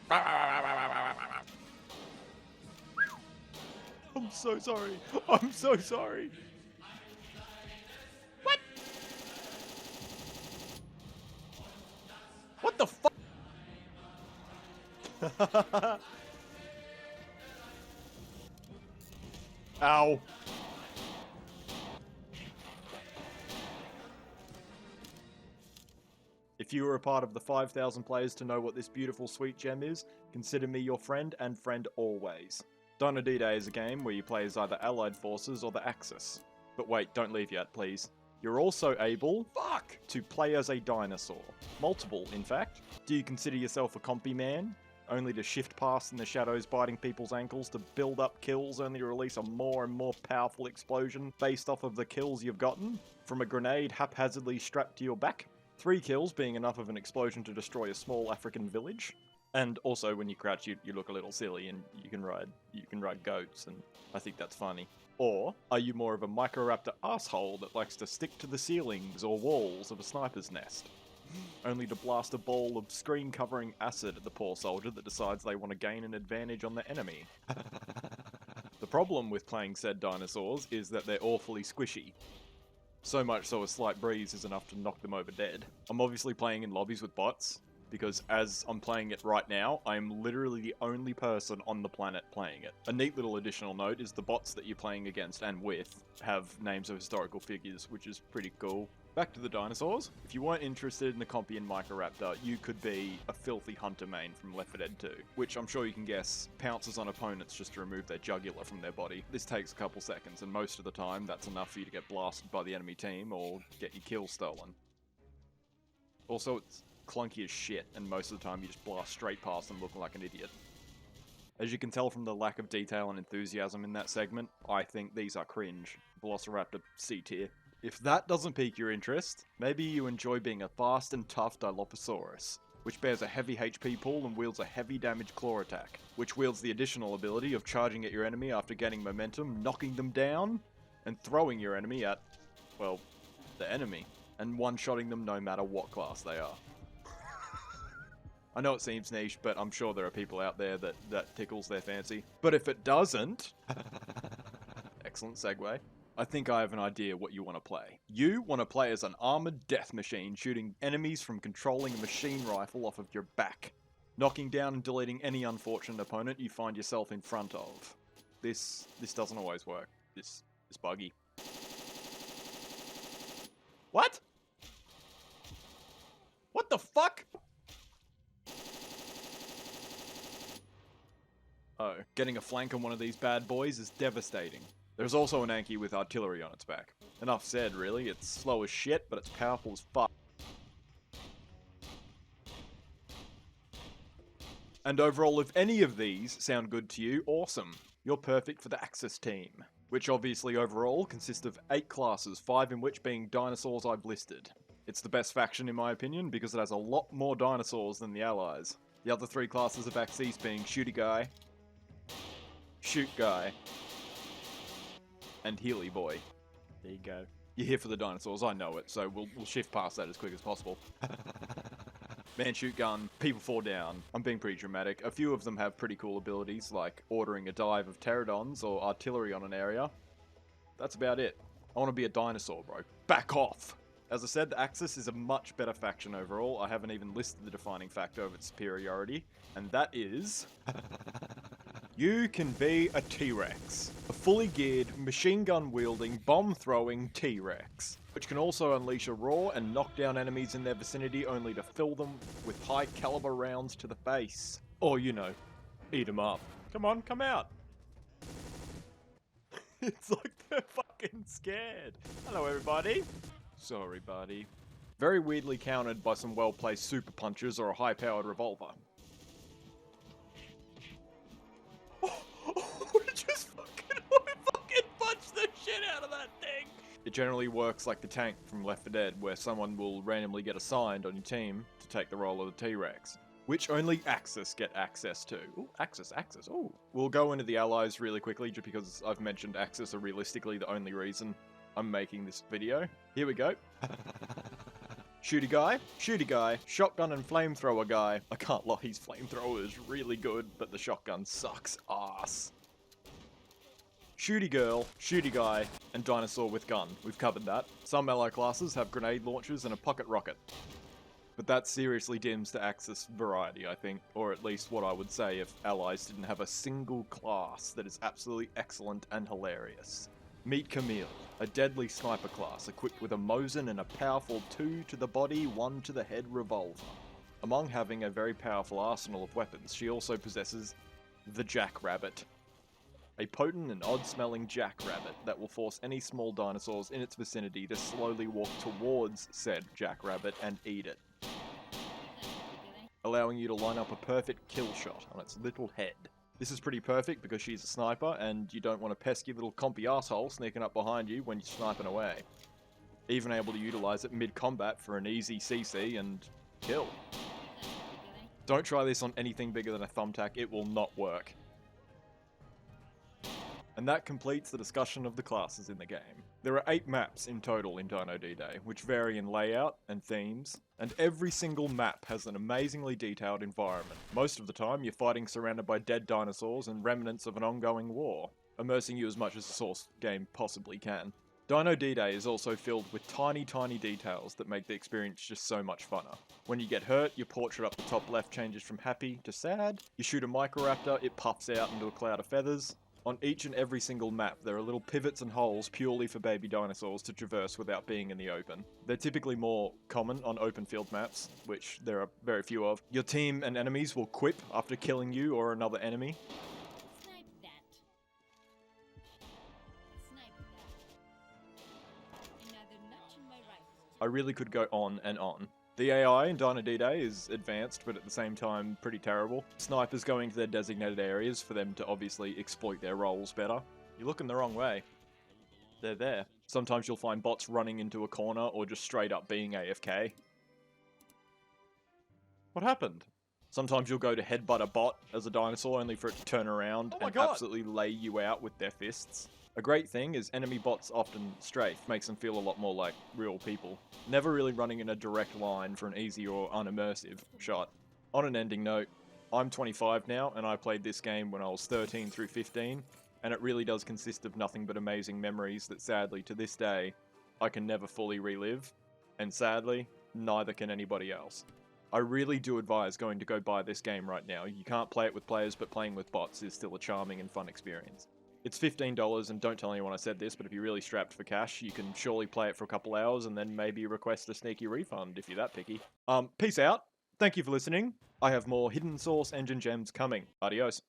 I'm so sorry. I'm so sorry. What? What the fuck? Ow. If you were a part of the 5,000 players to know what this beautiful sweet gem is, consider me your friend and friend always. Dino D-Day is a game where you play as either Allied forces or the Axis. But wait, don't leave yet, please. You're also able, to play as a dinosaur. Multiple, in fact. Do you consider yourself a compy man? Only to shift past in the shadows biting people's ankles to build up kills only to release a more and more powerful explosion based off of the kills you've gotten? From a grenade haphazardly strapped to your back? 3 kills being enough of an explosion to destroy a small African village. And also, when you crouch, you look a little silly, and you can ride goats, and I think that's funny. Or are you more of a Microraptor asshole that likes to stick to the ceilings or walls of a sniper's nest, only to blast a ball of screen-covering acid at the poor soldier that decides they want to gain an advantage on the enemy? The problem with playing said dinosaurs is that they're awfully squishy. So much so a slight breeze is enough to knock them over dead. I'm obviously playing in lobbies with bots, because as I'm playing it right now, I am literally the only person on the planet playing it. A neat little additional note is the bots that you're playing against and with have names of historical figures, which is pretty cool. Back to the dinosaurs. If you weren't interested in the Compian Microraptor, you could be a filthy hunter main from Left 4 Dead 2, which I'm sure you can guess pounces on opponents just to remove their jugular from their body. This takes a couple seconds, and most of the time that's enough for you to get blasted by the enemy team or get your kill stolen. Also, it's clunky as shit, and most of the time you just blast straight past them looking like an idiot. As you can tell from the lack of detail and enthusiasm in that segment, I think these are cringe. Velociraptor C tier. If that doesn't pique your interest, maybe you enjoy being a fast and tough Dilophosaurus, which bears a heavy HP pool and wields a heavy damage claw attack, which wields the additional ability of charging at your enemy after gaining momentum, knocking them down, and throwing your enemy at, well, the enemy, and one-shotting them no matter what class they are. I know it seems niche, but I'm sure there are people out there that tickles their fancy. But if it doesn't... Excellent segue. I think I have an idea what you want to play. You want to play as an armored death machine shooting enemies from controlling a machine rifle off of your back, knocking down and deleting any unfortunate opponent you find yourself in front of. This doesn't always work. This is buggy. What? What the fuck? Oh, getting a flank on one of these bad boys is devastating. There's also an Anki with artillery on its back. Enough said, really. It's slow as shit, but it's powerful as fuck. And overall, if any of these sound good to you, awesome. You're perfect for the Axis team. Which obviously overall consists of 8 classes, 5 in which being dinosaurs I've listed. It's the best faction in my opinion, because it has a lot more dinosaurs than the Allies. The other 3 classes of Axis being Shooty Guy, Shoot Guy, and Healy Boy. There you go. You're here for the dinosaurs, I know it, so we'll shift past that as quick as possible. Man, shoot gun, people fall down. I'm being pretty dramatic. A few of them have pretty cool abilities, like ordering a dive of pterodons or artillery on an area. That's about it. I want to be a dinosaur, bro. Back off! As I said, the Axis is a much better faction overall. I haven't even listed the defining factor of its superiority, and that is... You can be a T-Rex. A fully geared, machine gun wielding, bomb throwing T-Rex, which can also unleash a roar and knock down enemies in their vicinity only to fill them with high caliber rounds to the face. Or, you know, eat them up. Come on, come out. It's like they're fucking scared. Hello, everybody. Sorry, buddy. Very weirdly countered by some well-placed super punches or a high-powered revolver. We fucking punched the shit out of that thing! It generally works like the tank from Left 4 Dead, where someone will randomly get assigned on your team to take the role of the T-Rex, which only Axis get access to. Ooh, Axis, ooh. We'll go into the allies really quickly, just because I've mentioned Axis are realistically the only reason I'm making this video. Here we go. Shooty guy, shotgun and flamethrower guy. I can't lie, his flamethrower is really good, but the shotgun sucks ass. Shooty girl, shooty guy, and dinosaur with gun. We've covered that. Some ally classes have grenade launchers and a pocket rocket. But that seriously dims the Axis variety, I think, or at least what I would say if allies didn't have a single class that is absolutely excellent and hilarious. Meet Camille, a deadly sniper class equipped with a Mosin and a powerful 2 to the body, 1 to the head revolver. Among having a very powerful arsenal of weapons, she also possesses the Jackrabbit, a potent and odd-smelling jackrabbit that will force any small dinosaurs in its vicinity to slowly walk towards said jackrabbit and eat it, allowing you to line up a perfect kill shot on its little head. This is pretty perfect because she's a sniper and you don't want a pesky little compy asshole sneaking up behind you when you're sniping away. Even able to utilize it mid-combat for an easy CC and kill. Don't try this on anything bigger than a thumbtack, it will not work. And that completes the discussion of the classes in the game. There are 8 maps in total in Dino D-Day, which vary in layout and themes, and every single map has an amazingly detailed environment. Most of the time, you're fighting surrounded by dead dinosaurs and remnants of an ongoing war, immersing you as much as the source game possibly can. Dino D-Day is also filled with tiny details that make the experience just so much funner. When you get hurt, your portrait up the top left changes from happy to sad. You shoot a Microraptor, it puffs out into a cloud of feathers. On each and every single map, there are little pivots and holes purely for baby dinosaurs to traverse without being in the open. They're typically more common on open field maps, which there are very few of. Your team and enemies will quip after killing you or another enemy. Snipe that. Snipe that. Another notch in my rifle. I really could go on and on. The AI in Dino D-Day is advanced, but at the same time pretty terrible. Snipers going to their designated areas for them to obviously exploit their roles better. You're looking the wrong way. They're there. Sometimes you'll find bots running into a corner or just straight up being AFK. What happened? Sometimes you'll go to headbutt a bot as a dinosaur only for it to turn around and absolutely lay you out with their fists. A great thing is enemy bots often strafe, makes them feel a lot more like real people. Never really running in a direct line for an easy or unimmersive shot. On an ending note, I'm 25 now and I played this game when I was 13 through 15, and it really does consist of nothing but amazing memories that sadly to this day I can never fully relive, and sadly, neither can anybody else. I really do advise going to go buy this game right now. You can't play it with players, but playing with bots is still a charming and fun experience. It's $15, and don't tell anyone I said this, but if you're really strapped for cash, you can surely play it for a couple hours and then maybe request a sneaky refund if you're that picky. Peace out. Thank you for listening. I have more Hidden Source Engine gems coming. Adios.